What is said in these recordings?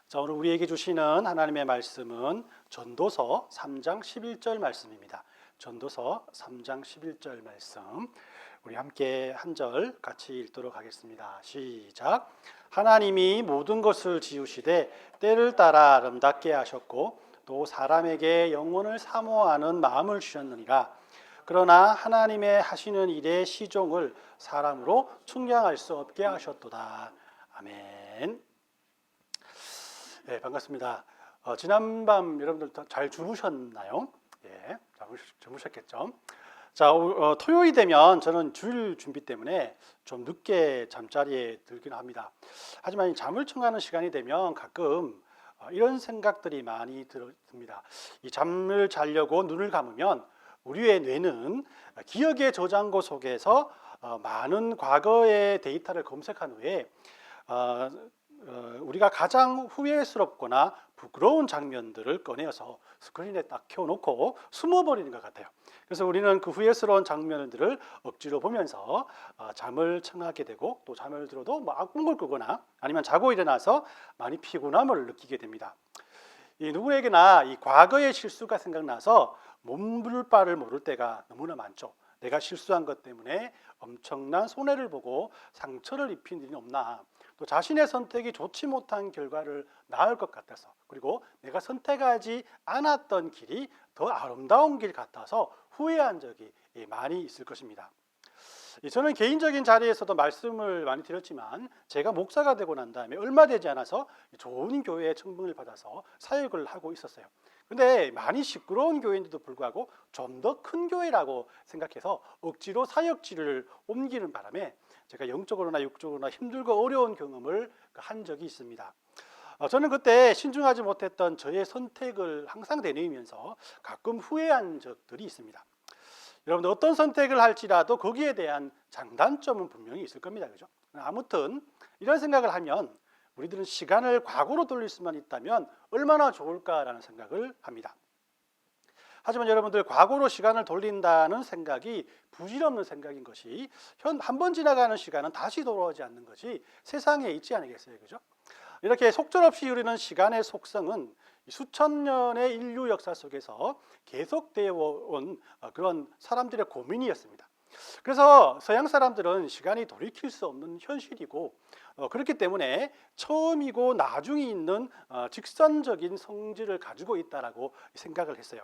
자, 오늘 우리에게 주시는 하나님의 말씀은 전도서 3장 11절 말씀입니다. 전도서 3장 11절 말씀. 우리 함께 한 절 같이 읽도록 하겠습니다. 시작. 하나님이 모든 것을 지으시되 때를 따라 아름답게 하셨고 또 사람에게 영혼을 사모하는 마음을 주셨느니라. 그러나 하나님의 하시는 일의 시종을 사람으로 측량할 수 없게 하셨도다. 아멘. 네, 반갑습니다. 지난밤 여러분들 잘 주무셨나요? 예, 주무셨겠죠? 자, 토요일 되면 저는 주일 준비 때문에 좀 늦게 잠자리에 들긴 합니다. 하지만 잠을 청하는 시간이 되면 가끔 이런 생각들이 많이 듭니다. 이 잠을 자려고 눈을 감으면 우리의 뇌는 기억의 저장고 속에서 많은 과거의 데이터를 검색한 후에 우리가 가장 후회스럽거나 부끄러운 장면들을 꺼내서 스크린에 딱 켜놓고 숨어버리는 것 같아요. 그래서 우리는 그 후회스러운 장면들을 억지로 보면서 잠을 청하게 되고, 또 잠을 들어도 악몽을 꾸거나 아니면 자고 일어나서 많이 피곤함을 느끼게 됩니다. 이 누구에게나 이 과거의 실수가 생각나서 몸둘 바를 모를 때가 너무나 많죠. 내가 실수한 것 때문에 엄청난 손해를 보고 상처를 입힌 일이 없나, 또 자신의 선택이 좋지 못한 결과를 낳을 것 같아서, 그리고 내가 선택하지 않았던 길이 더 아름다운 길 같아서 후회한 적이 많이 있을 것입니다. 저는 개인적인 자리에서도 말씀을 많이 드렸지만, 제가 목사가 되고 난 다음에 얼마 되지 않아서 좋은 교회에 청빙을 받아서 사역을 하고 있었어요. 근데 많이 시끄러운 교회인데도 불구하고 좀 더 큰 교회라고 생각해서 억지로 사역지를 옮기는 바람에 제가 영적으로나 육적으로나 힘들고 어려운 경험을 한 적이 있습니다. 저는 그때 신중하지 못했던 저의 선택을 항상 되뇌이면서 가끔 후회한 적들이 있습니다. 여러분들 어떤 선택을 할지라도 거기에 대한 장단점은 분명히 있을 겁니다. 그죠? 아무튼 이런 생각을 하면 우리들은 시간을 과거로 돌릴 수만 있다면 얼마나 좋을까라는 생각을 합니다. 하지만 여러분들, 과거로 시간을 돌린다는 생각이 부질없는 생각인 것이, 한 번 지나가는 시간은 다시 돌아오지 않는 것이 세상에 있지 않겠어요? 그죠? 이렇게 속절없이 흐르는 시간의 속성은 수천 년의 인류 역사 속에서 계속되어 온 그런 사람들의 고민이었습니다. 그래서 서양 사람들은 시간이 돌이킬 수 없는 현실이고, 그렇기 때문에 처음이고 나중이 있는 직선적인 성질을 가지고 있다라고 생각을 했어요.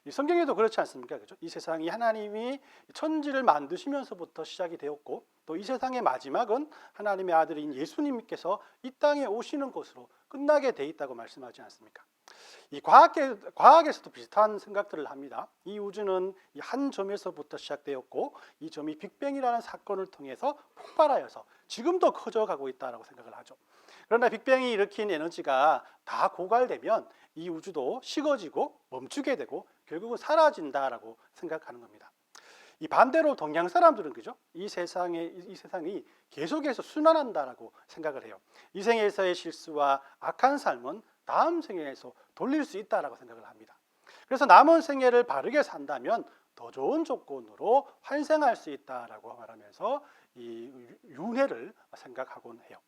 이 성경에도 그렇지 않습니까? 그죠? 이 세상이 하나님이 천지를 만드시면서부터 시작이 되었고, 또 이 세상의 마지막은 하나님의 아들인 예수님께서 이 땅에 오시는 것으로 끝나게 돼 있다고 말씀하지 않습니까? 이 과학에서도 비슷한 생각들을 합니다. 이 우주는 한 점에서부터 시작되었고, 이 점이 빅뱅이라는 사건을 통해서 폭발하여서 지금도 커져가고 있다고 생각을 하죠. 그러나 빅뱅이 일으킨 에너지가 다 고갈되면 이 우주도 식어지고 멈추게 되고 결국은 사라진다라고 생각하는 겁니다. 이 반대로 동양 사람들은, 그죠? 이 세상이 계속해서 순환한다라고 생각을 해요. 이 생에서의 실수와 악한 삶은 다음 생에서 돌릴 수 있다라고 생각을 합니다. 그래서 남은 생애를 바르게 산다면 더 좋은 조건으로 환생할 수 있다라고 말하면서 이 윤회를 생각하곤 해요.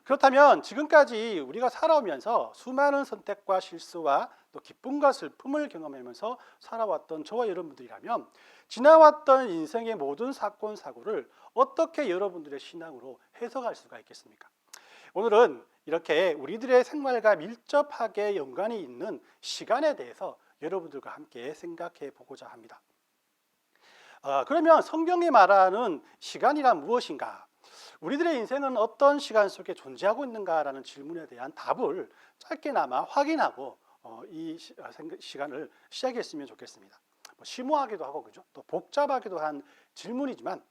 그렇다면 지금까지 우리가 살아오면서 수많은 선택과 실수와 또 기쁨과 슬픔을 경험하면서 살아왔던 저와 여러분들이라면, 지나왔던 인생의 모든 사건 사고를 어떻게 여러분들의 신앙으로 해석할 수가 있겠습니까? 오늘은 이렇게 우리들의 생활과 밀접하게 연관이 있는 시간에 대해서 여러분들과 함께 생각해 보고자 합니다. 그러면 성경이 말하는 시간이란 무엇인가? 우리들의 인생은 어떤 시간 속에 존재하고 있는가라는 질문에 대한 답을 짧게나마 확인하고 이 시간을 시작했으면 좋겠습니다. 심오하기도 하고, 그죠? 또 복잡하기도 한 질문이지만,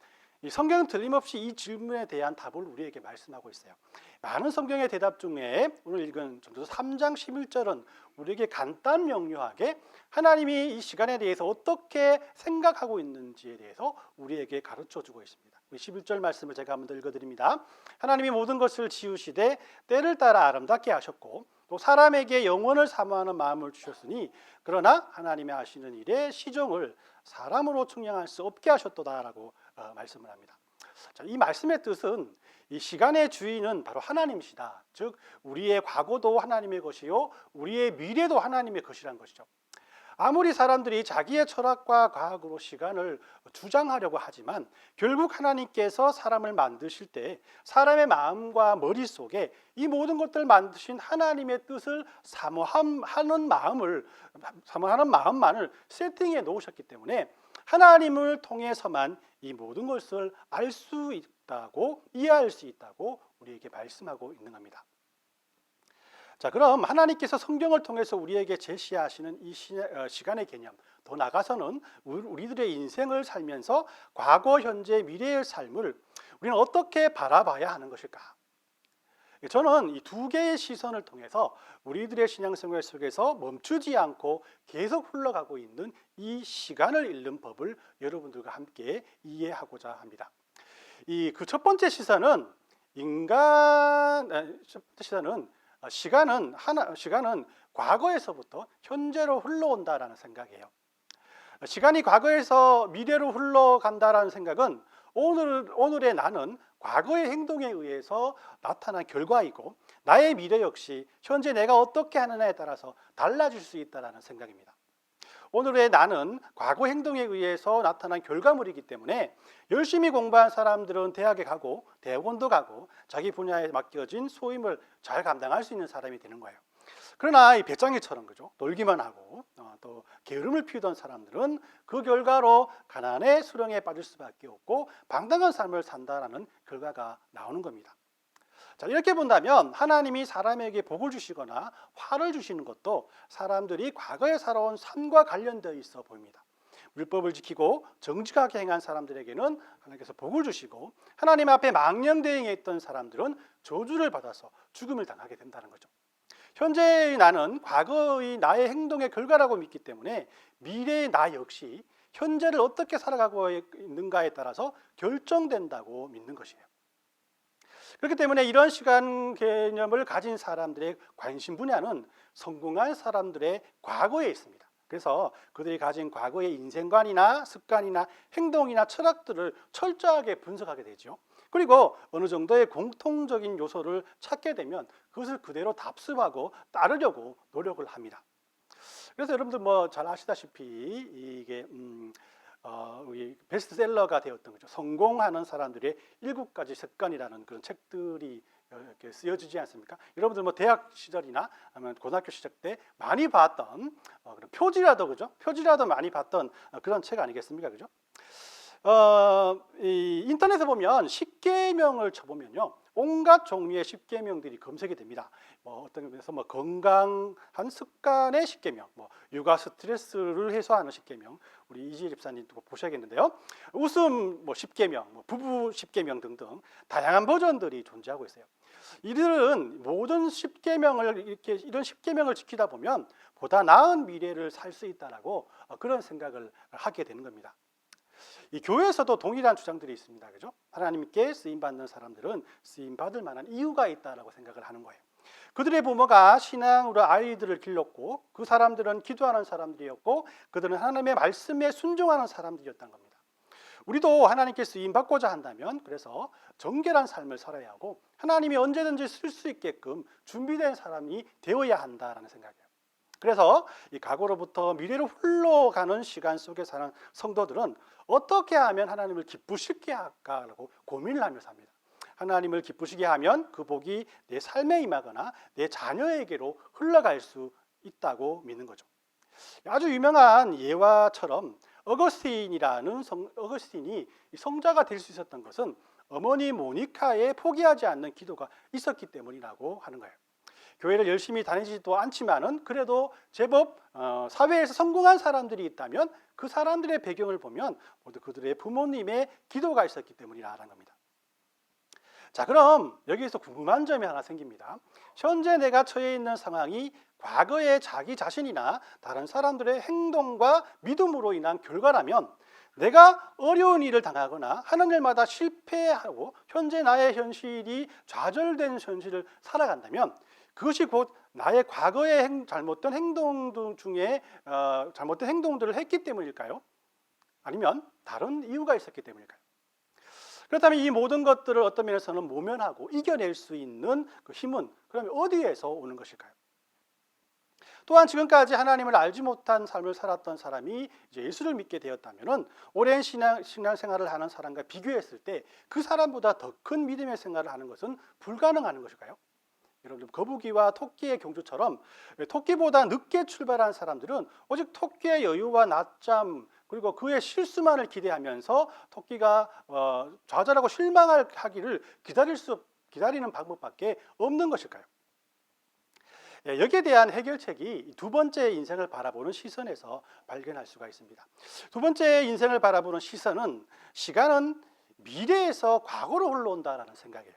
이 성경은 틀림없이 이 질문에 대한 답을 우리에게 말씀하고 있어요. 많은 성경의 대답 중에 오늘 읽은 전도서 3장 11절은 우리에게 간단 명료하게 하나님이 이 시간에 대해서 어떻게 생각하고 있는지에 대해서 우리에게 가르쳐주고 있습니다. 11절 말씀을 제가 한번 더 읽어드립니다. 하나님이 모든 것을 지으시되 때를 따라 아름답게 하셨고 또 사람에게 영혼을 사모하는 마음을 주셨으니 그러나 하나님의 하시는 일의 시종을 사람으로 측량할 수 없게 하셨도다라고 말씀을 합니다. 자, 이 말씀의 뜻은 이 시간의 주인은 바로 하나님이시다. 즉 우리의 과거도 하나님의 것이요 우리의 미래도 하나님의 것이란 것이죠. 아무리 사람들이 자기의 철학과 과학으로 시간을 주장하려고 하지만 결국 하나님께서 사람을 만드실 때 사람의 마음과 머릿속에 이 모든 것들을 만드신 하나님의 뜻을 사모하는 마음만을 세팅해 놓으셨기 때문에 하나님을 통해서만 이 모든 것을 알 수 있다고 이해할 수 있다고 우리에게 말씀하고 있는 겁니다. 자, 그럼 하나님께서 성경을 통해서 우리에게 제시하시는 이 시간의 개념, 더 나아가서는 우리들의 인생을 살면서 과거, 현재, 미래의 삶을 우리는 어떻게 바라봐야 하는 것일까? 저는 이 두 개의 시선을 통해서 우리들의 신앙생활 속에서 멈추지 않고 계속 흘러가고 있는 이 시간을 읽는 법을 여러분들과 함께 이해하고자 합니다. 그 첫 번째 시선은 시간은 과거에서부터 현재로 흘러온다라는 생각이에요. 시간이 과거에서 미래로 흘러간다라는 생각은 오늘의 나는 과거의 행동에 의해서 나타난 결과이고 나의 미래 역시 현재 내가 어떻게 하느냐에 따라서 달라질 수 있다는 생각입니다. 오늘의 나는 과거 행동에 의해서 나타난 결과물이기 때문에 열심히 공부한 사람들은 대학에 가고 대학원도 가고 자기 분야에 맡겨진 소임을 잘 감당할 수 있는 사람이 되는 거예요. 그러나 이 배짱이처럼 그죠? 놀기만 하고 또 게으름을 피우던 사람들은 그 결과로 가난의 수렁에 빠질 수밖에 없고 방탕한 삶을 산다라는 결과가 나오는 겁니다. 자, 이렇게 본다면 하나님이 사람에게 복을 주시거나 화를 주시는 것도 사람들이 과거에 살아온 삶과 관련되어 있어 보입니다. 율법을 지키고 정직하게 행한 사람들에게는 하나님께서 복을 주시고 하나님 앞에 망령대행했던 사람들은 저주를 받아서 죽음을 당하게 된다는 거죠. 현재의 나는 과거의 나의 행동의 결과라고 믿기 때문에 미래의 나 역시 현재를 어떻게 살아가고 있는가에 따라서 결정된다고 믿는 것이에요. 그렇기 때문에 이런 시간 개념을 가진 사람들의 관심 분야는 성공한 사람들의 과거에 있습니다. 그래서 그들이 가진 과거의 인생관이나 습관이나 행동이나 철학들을 철저하게 분석하게 되죠. 그리고 어느 정도의 공통적인 요소를 찾게 되면 그것을 그대로 답습하고 따르려고 노력을 합니다. 그래서 여러분들 뭐 잘 아시다시피 이게 우리 베스트셀러가 되었던 거죠. 성공하는 사람들의 7가지 습관이라는 그런 책들이 이렇게 쓰여지지 않습니까? 여러분들 뭐 대학 시절이나 아니면 고등학교 시절 때 많이 봤던 그런 표지라도 그죠? 표지라도 많이 봤던 그런 책 아니겠습니까? 그죠? 이 인터넷에 보면 10계명을 쳐보면요, 온갖 종류의 10계명들이 검색이 됩니다. 뭐 어떤 면에서 뭐 건강한 습관의 10계명, 뭐 육아 스트레스를 해소하는 10계명, 우리 이지혜 집사님도 보셔야겠는데요. 웃음 뭐 10계명, 뭐 부부 10계명 등등 다양한 버전들이 존재하고 있어요. 이들은 모든 10계명을 이런 10계명을 지키다 보면 보다 나은 미래를 살 수 있다라고 그런 생각을 하게 되는 겁니다. 이 교회에서도 동일한 주장들이 있습니다. 그죠? 하나님께 쓰임 받는 사람들은 쓰임 받을 만한 이유가 있다라고 생각을 하는 거예요. 그들의 부모가 신앙으로 아이들을 길렀고 그 사람들은 기도하는 사람들이었고 그들은 하나님의 말씀에 순종하는 사람들이었던 겁니다. 우리도 하나님께 쓰임 받고자 한다면 그래서 정결한 삶을 살아야 하고 하나님이 언제든지 쓸 수 있게끔 준비된 사람이 되어야 한다라는 생각이에요. 그래서 이 과거로부터 미래로 흘러가는 시간 속에 사는 성도들은 어떻게 하면 하나님을 기쁘시게 할까라고 고민을 하며 삽니다. 하나님을 기쁘시게 하면 그 복이 내 삶에 임하거나 내 자녀에게로 흘러갈 수 있다고 믿는 거죠. 아주 유명한 예화처럼 어거스틴이 성자가 될 수 있었던 것은 어머니 모니카의 포기하지 않는 기도가 있었기 때문이라고 하는 거예요. 교회를 열심히 다니지도 않지만은 그래도 제법 사회에서 성공한 사람들이 있다면 그 사람들의 배경을 보면 모두 그들의 부모님의 기도가 있었기 때문이라는 겁니다. 자, 그럼 여기에서 궁금한 점이 하나 생깁니다. 현재 내가 처해 있는 상황이 과거의 자기 자신이나 다른 사람들의 행동과 믿음으로 인한 결과라면 내가 어려운 일을 당하거나 하는 일마다 실패하고 현재 나의 현실이 좌절된 현실을 살아간다면 그것이 곧 나의 과거의 잘못된 행동 중에 잘못된 행동들을 했기 때문일까요? 아니면 다른 이유가 있었기 때문일까요? 그렇다면 이 모든 것들을 어떤 면에서는 모면하고 이겨낼 수 있는 그 힘은 그러면 어디에서 오는 것일까요? 또한 지금까지 하나님을 알지 못한 삶을 살았던 사람이 이제 예수를 믿게 되었다면은 오랜 신앙 생활을 하는 사람과 비교했을 때 그 사람보다 더 큰 믿음의 생활을 하는 것은 불가능한 것일까요? 여러분, 거북이와 토끼의 경주처럼 토끼보다 늦게 출발한 사람들은 오직 토끼의 여유와 낮잠 그리고 그의 실수만을 기대하면서 토끼가 좌절하고 실망하기를 기다리는 방법밖에 없는 것일까요? 여기에 대한 해결책이 두 번째 인생을 바라보는 시선에서 발견할 수가 있습니다. 두 번째 인생을 바라보는 시간은 미래에서 과거로 흘러온다라는 생각이에요.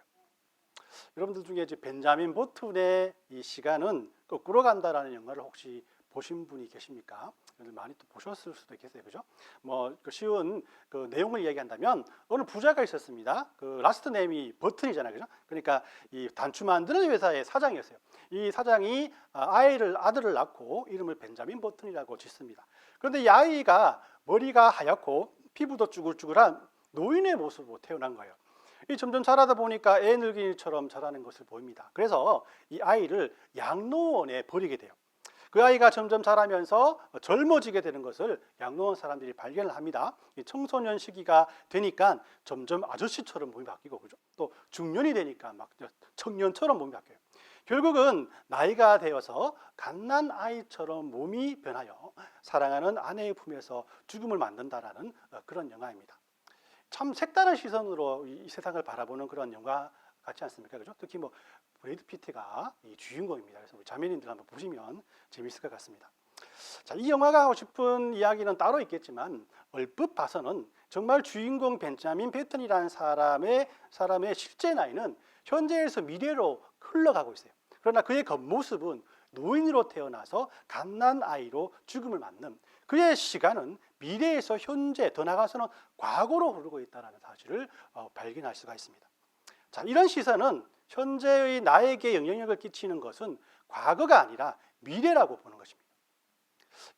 여러분들 중에 이제 벤자민 버튼의 이 시간은 거꾸로 간다라는 영화를 혹시 보신 분이 계십니까? 많이 또 보셨을 수도 있겠어요, 그죠? 그 쉬운 그 내용을 이야기한다면 어느 부자가 있었습니다. 그 라스트 네임이 버튼이잖아요, 그죠? 그러니까 이 단추 만드는 회사의 사장이었어요. 이 사장이 아들을 낳고 이름을 벤자민 버튼이라고 짓습니다. 그런데 이 아이가 머리가 하얗고 피부도 쭈글쭈글한 노인의 모습으로 태어난 거예요. 이 점점 자라다 보니까 애 늙은이처럼 자라는 것을 보입니다. 그래서 이 아이를 양로원에 버리게 돼요. 그 아이가 점점 자라면서 젊어지게 되는 것을 양로원 사람들이 발견을 합니다. 이 청소년 시기가 되니까 점점 아저씨처럼 몸이 바뀌고, 그죠? 또 중년이 되니까 막 청년처럼 몸이 바뀌어요. 결국은 나이가 되어서 갓난 아이처럼 몸이 변하여 사랑하는 아내의 품에서 죽음을 만든다라는 그런 영화입니다. 참 색다른 시선으로 이 세상을 바라보는 그런 영화 같지 않습니까? 그죠? 특히 브래드 피트가 이 주인공입니다. 그래서 우리 자매님들 한번 보시면 재밌을 것 같습니다. 자, 이 영화가 하고 싶은 이야기는 따로 있겠지만 얼핏 봐서는 정말 주인공 벤자민 베튼이라는 사람의 실제 나이는 현재에서 미래로 흘러가고 있어요. 그러나 그의 겉모습은 노인으로 태어나서 갓난 아이로 죽음을 맞는 그의 시간은 미래에서 현재, 더 나아가서는 과거로 흐르고 있다는 사실을 발견할 수가 있습니다. 자, 이런 시선은 현재의 나에게 영향력을 끼치는 것은 과거가 아니라 미래라고 보는 것입니다.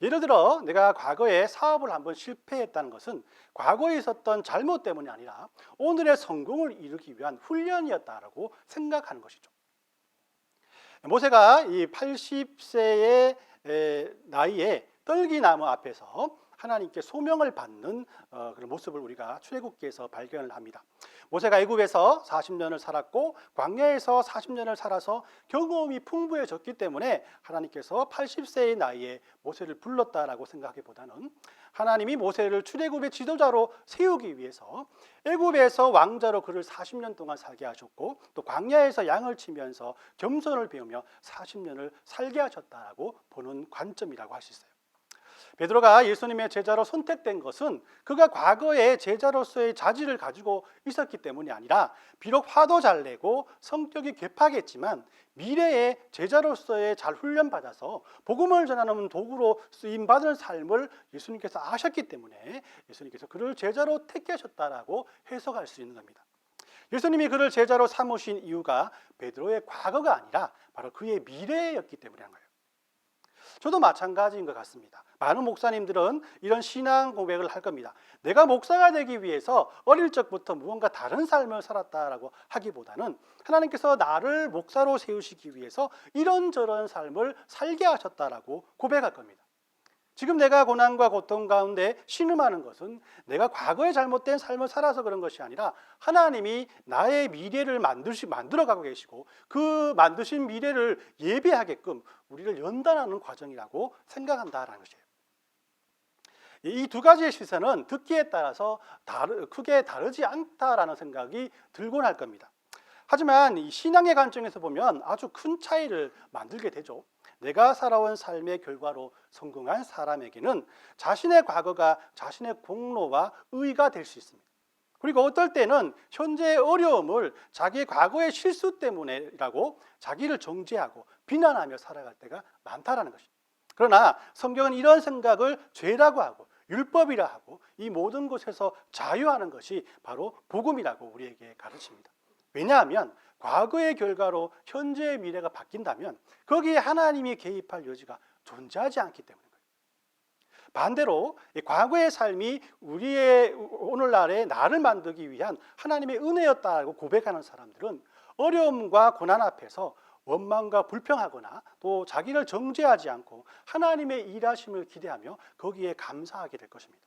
예를 들어 내가 과거에 사업을 한번 실패했다는 것은 과거에 있었던 잘못 때문이 아니라 오늘의 성공을 이루기 위한 훈련이었다라고 생각하는 것이죠. 모세가 이 80세의 나이에 떨기나무 앞에서 하나님께 소명을 받는 그런 모습을 우리가 출애굽기에서 발견을 합니다. 모세가 애굽에서 40년을 살았고 광야에서 40년을 살아서 경험이 풍부해졌기 때문에 하나님께서 80세의 나이에 모세를 불렀다라고 생각하기보다는 하나님이 모세를 출애굽의 지도자로 세우기 위해서 애굽에서 왕자로 그를 40년 동안 살게 하셨고 또 광야에서 양을 치면서 겸손을 배우며 40년을 살게 하셨다라고 보는 관점이라고 할 수 있어요. 베드로가 예수님의 제자로 선택된 것은 그가 과거에 제자로서의 자질을 가지고 있었기 때문이 아니라 비록 화도 잘 내고 성격이 괴팍했지만 미래에 제자로서의 잘 훈련받아서 복음을 전하는 도구로 쓰임받을 삶을 예수님께서 아셨기 때문에 예수님께서 그를 제자로 택하셨다라고 해석할 수 있는 겁니다. 예수님이 그를 제자로 삼으신 이유가 베드로의 과거가 아니라 바로 그의 미래였기 때문이란 거예요. 저도 마찬가지인 것 같습니다. 많은 목사님들은 이런 신앙 고백을 할 겁니다. 내가 목사가 되기 위해서 어릴 적부터 무언가 다른 삶을 살았다라고 하기보다는 하나님께서 나를 목사로 세우시기 위해서 이런저런 삶을 살게 하셨다라고 고백할 겁니다. 지금 내가 고난과 고통 가운데 신음하는 것은 내가 과거에 잘못된 삶을 살아서 그런 것이 아니라 하나님이 나의 미래를 만들어가고 계시고 그 만드신 미래를 예배하게끔 우리를 연단하는 과정이라고 생각한다라는 것이에요. 이 두 가지의 시선은 듣기에 따라서 크게 다르지 않다라는 생각이 들곤 할 겁니다. 하지만 이 신앙의 관점에서 보면 아주 큰 차이를 만들게 되죠. 내가 살아온 삶의 결과로 성공한 사람에게는 자신의 과거가 자신의 공로와 의의가 될 수 있습니다. 그리고 어떨 때는 현재의 어려움을 자기의 과거의 실수 때문에라고 자기를 정죄하고 비난하며 살아갈 때가 많다라는 것입니다. 그러나 성경은 이런 생각을 죄라고 하고 율법이라 하고 이 모든 것에서 자유하는 것이 바로 복음이라고 우리에게 가르칩니다. 왜냐하면 과거의 결과로 현재의 미래가 바뀐다면 거기에 하나님이 개입할 여지가 존재하지 않기 때문인 거예요. 반대로 이 과거의 삶이 우리의 오늘날의 나를 만들기 위한 하나님의 은혜였다고 고백하는 사람들은 어려움과 고난 앞에서 원망과 불평하거나 또 자기를 정죄하지 않고 하나님의 일하심을 기대하며 거기에 감사하게 될 것입니다.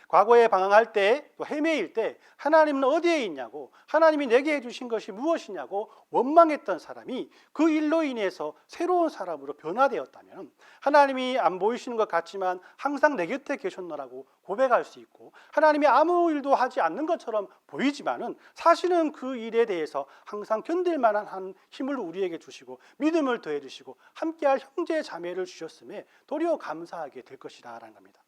과거에 방황할 때, 또 헤매일 때 하나님은 어디에 있냐고, 하나님이 내게 해주신 것이 무엇이냐고 원망했던 사람이 그 일로 인해서 새로운 사람으로 변화되었다면, 하나님이 안 보이시는 것 같지만 항상 내 곁에 계셨노라고 고백할 수 있고, 하나님이 아무 일도 하지 않는 것처럼 보이지만은 사실은 그 일에 대해서 항상 견딜 만한 한 힘을 우리에게 주시고 믿음을 더해 주시고 함께할 형제 자매를 주셨음에 도리어 감사하게 될 것이라는 겁니다.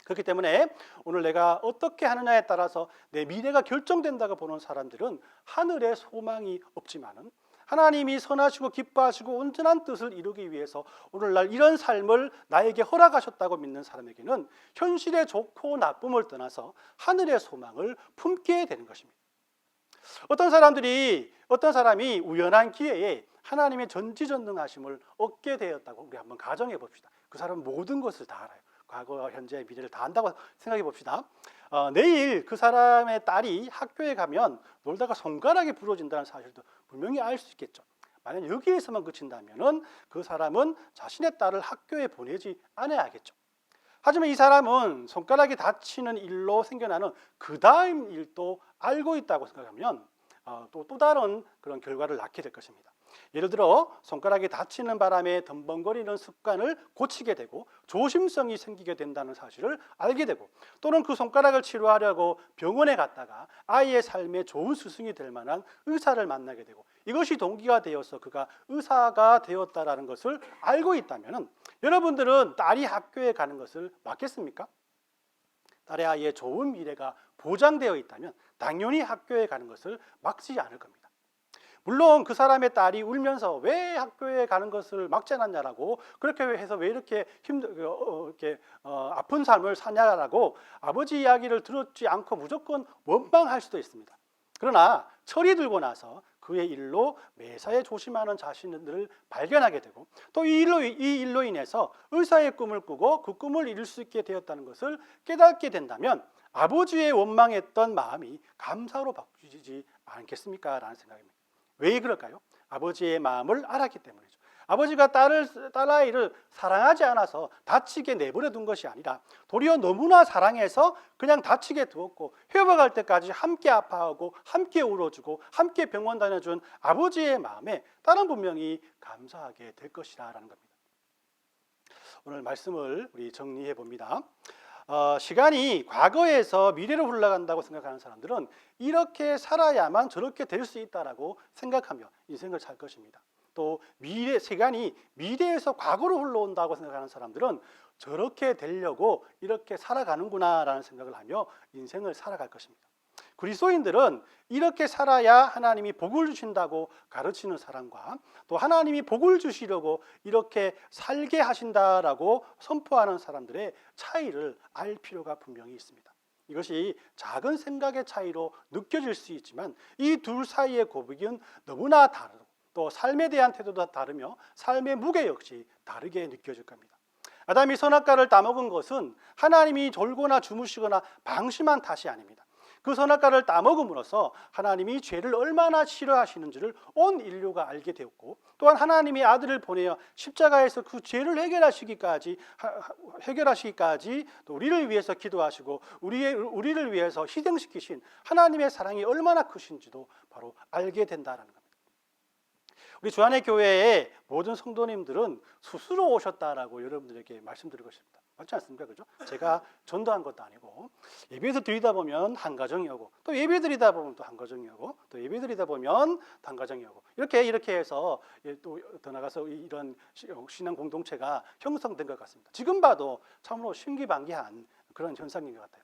그렇기 때문에 오늘 내가 어떻게 하느냐에 따라서 내 미래가 결정된다고 보는 사람들은 하늘에 소망이 없지만은 하나님이 선하시고 기뻐하시고 온전한 뜻을 이루기 위해서 오늘날 이런 삶을 나에게 허락하셨다고 믿는 사람에게는 현실의 좋고 나쁨을 떠나서 하늘의 소망을 품게 되는 것입니다. 어떤 사람이 우연한 기회에 하나님의 전지전능하심을 얻게 되었다고 우리 한번 가정해 봅시다. 그 사람은 모든 것을 다 알아요. 과거, 현재, 미래를 다 안다고 생각해 봅시다. 내일 그 사람의 딸이 학교에 가면 놀다가 손가락이 부러진다는 사실도 분명히 알 수 있겠죠. 만약 여기에서만 그친다면 그 사람은 자신의 딸을 학교에 보내지 않아야겠죠. 하지만 이 사람은 손가락이 다치는 일로 생겨나는 그 다음 일도 알고 있다고 생각하면 또 다른 그런 결과를 낳게 될 것입니다. 예를 들어 손가락이 다치는 바람에 덤벙거리는 습관을 고치게 되고 조심성이 생기게 된다는 사실을 알게 되고, 또는 그 손가락을 치료하려고 병원에 갔다가 아이의 삶에 좋은 스승이 될 만한 의사를 만나게 되고, 이것이 동기가 되어서 그가 의사가 되었다라는 것을 알고 있다면 여러분들은 딸이 학교에 가는 것을 막겠습니까? 딸의 아이의 좋은 미래가 보장되어 있다면 당연히 학교에 가는 것을 막지 않을 겁니다. 물론 그 사람의 딸이 울면서 왜 학교에 가는 것을 막지 않았냐라고, 그렇게 해서 왜 이렇게 아픈 삶을 사냐라고 아버지 이야기를 들었지 않고 무조건 원망할 수도 있습니다. 그러나 철이 들고 나서 그의 일로 매사에 조심하는 자신들을 발견하게 되고, 또 이 일로 인해서 의사의 꿈을 꾸고 그 꿈을 이룰 수 있게 되었다는 것을 깨닫게 된다면 아버지의 원망했던 마음이 감사로 바뀌지 않겠습니까? 라는 생각입니다. 왜 그럴까요? 아버지의 마음을 알았기 때문이죠. 아버지가 딸아이를 사랑하지 않아서 다치게 내버려 둔 것이 아니라 도리어 너무나 사랑해서 그냥 다치게 두었고 회복할 때까지 함께 아파하고 함께 울어주고 함께 병원 다녀준 아버지의 마음에 딸은 분명히 감사하게 될 것이라는 겁니다. 오늘 말씀을 우리 정리해 봅니다. 시간이 과거에서 미래로 흘러간다고 생각하는 사람들은 이렇게 살아야만 저렇게 될 수 있다라고 생각하며 인생을 살 것입니다. 또 시간이 미래에서 과거로 흘러온다고 생각하는 사람들은 저렇게 되려고 이렇게 살아가는구나라는 생각을 하며 인생을 살아갈 것입니다. 그리스도인들은 이렇게 살아야 하나님이 복을 주신다고 가르치는 사람과 또 하나님이 복을 주시려고 이렇게 살게 하신다라고 선포하는 사람들의 차이를 알 필요가 분명히 있습니다. 이것이 작은 생각의 차이로 느껴질 수 있지만 이 둘 사이의 고백은 너무나 다르고 또 삶에 대한 태도도 다르며 삶의 무게 역시 다르게 느껴질 겁니다. 아담이 선악과를 따먹은 것은 하나님이 졸거나 주무시거나 방심한 탓이 아닙니다. 그 선악과를 따먹음으로써 하나님이 죄를 얼마나 싫어하시는지를 온 인류가 알게 되었고, 또한 하나님이 아들을 보내어 십자가에서 그 죄를 해결하시기까지 또 우리를 위해서 기도하시고 우리를 위해서 희생시키신 하나님의 사랑이 얼마나 크신지도 바로 알게 된다는 겁니다. 우리 주안의 교회의 모든 성도님들은 스스로 오셨다라고 여러분들에게 말씀드리고 싶습니다. 맞지 않습니까? 그죠? 제가 전도한 것도 아니고 예배에서 드리다 보면 한 가정이 오고 또 예배 드리다 보면 또 한 가정이 오고 또 예배 드리다 보면 한 가정이 오고 이렇게 해서 또 더 나가서 이런 신앙 공동체가 형성된 것 같습니다. 지금 봐도 참으로 신기반기한 그런 현상인 것 같아요.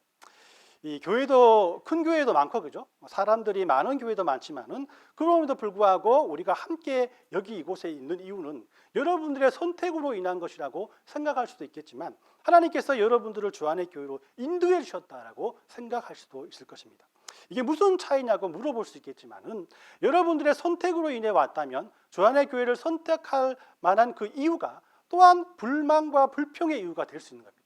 이 교회도 큰 교회도 많고 그죠? 사람들이 많은 교회도 많지만은 그럼에도 불구하고 우리가 함께 여기 이곳에 있는 이유는 여러분들의 선택으로 인한 것이라고 생각할 수도 있겠지만 하나님께서 여러분들을 주안의 교회로 인도해 주셨다라고 생각할 수도 있을 것입니다. 이게 무슨 차이냐고 물어볼 수 있겠지만은 여러분들의 선택으로 인해 왔다면 주안의 교회를 선택할 만한 그 이유가 또한 불만과 불평의 이유가 될 수 있는 겁니다.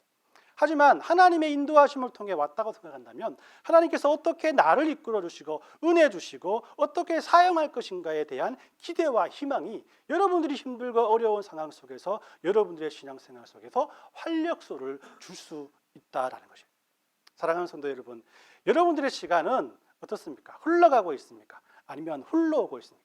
하지만 하나님의 인도하심을 통해 왔다고 생각한다면 하나님께서 어떻게 나를 이끌어 주시고 은혜 주시고 어떻게 사용할 것인가에 대한 기대와 희망이 여러분들이 힘들고 어려운 상황 속에서 여러분들의 신앙생활 속에서 활력소를 줄 수 있다라는 것입니다. 사랑하는 성도 여러분, 여러분들의 시간은 어떻습니까? 흘러가고 있습니까? 아니면 흘러오고 있습니까?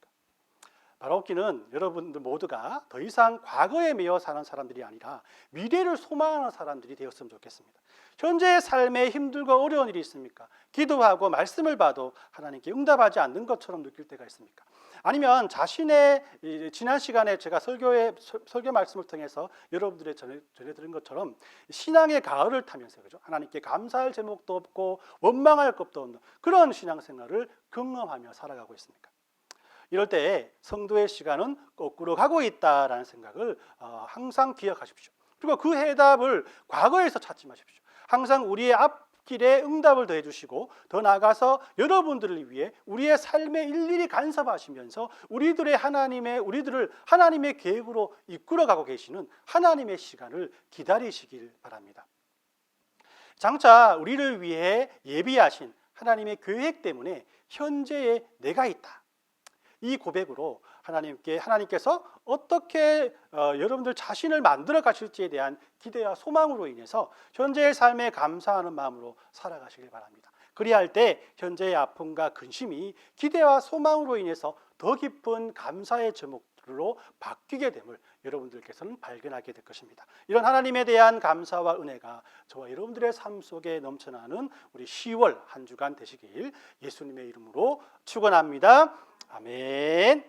바라옵기는 여러분들 모두가 더 이상 과거에 매여 사는 사람들이 아니라 미래를 소망하는 사람들이 되었으면 좋겠습니다. 현재의 삶에 힘들고 어려운 일이 있습니까? 기도하고 말씀을 봐도 하나님께 응답하지 않는 것처럼 느낄 때가 있습니까? 아니면 자신의 지난 시간에 제가 설교 말씀을 통해서 여러분들의 전해드린 것처럼 신앙의 가을을 타면서 그죠? 하나님께 감사할 제목도 없고 원망할 것도 없는 그런 신앙생활을 경험하며 살아가고 있습니까? 이럴 때 성도의 시간은 거꾸로 가고 있다라는 생각을 항상 기억하십시오. 그리고 그 해답을 과거에서 찾지 마십시오. 항상 우리의 앞길에 응답을 더해 주시고 더 나아가서 여러분들을 위해 우리의 삶에 일일이 간섭하시면서 우리들을 하나님의 계획으로 이끌어가고 계시는 하나님의 시간을 기다리시길 바랍니다. 장차 우리를 위해 예비하신 하나님의 계획 때문에 현재의 내가 있다. 이 고백으로 하나님께서 어떻게 여러분들 자신을 만들어 가실지에 대한 기대와 소망으로 인해서 현재의 삶에 감사하는 마음으로 살아가시길 바랍니다. 그리할 때 현재의 아픔과 근심이 기대와 소망으로 인해서 더 깊은 감사의 제목으로 바뀌게 됨을 여러분들께서는 발견하게 될 것입니다. 이런 하나님에 대한 감사와 은혜가 저와 여러분들의 삶 속에 넘쳐나는 우리 10월 한 주간 되시길 예수님의 이름으로 축원합니다. 아멘.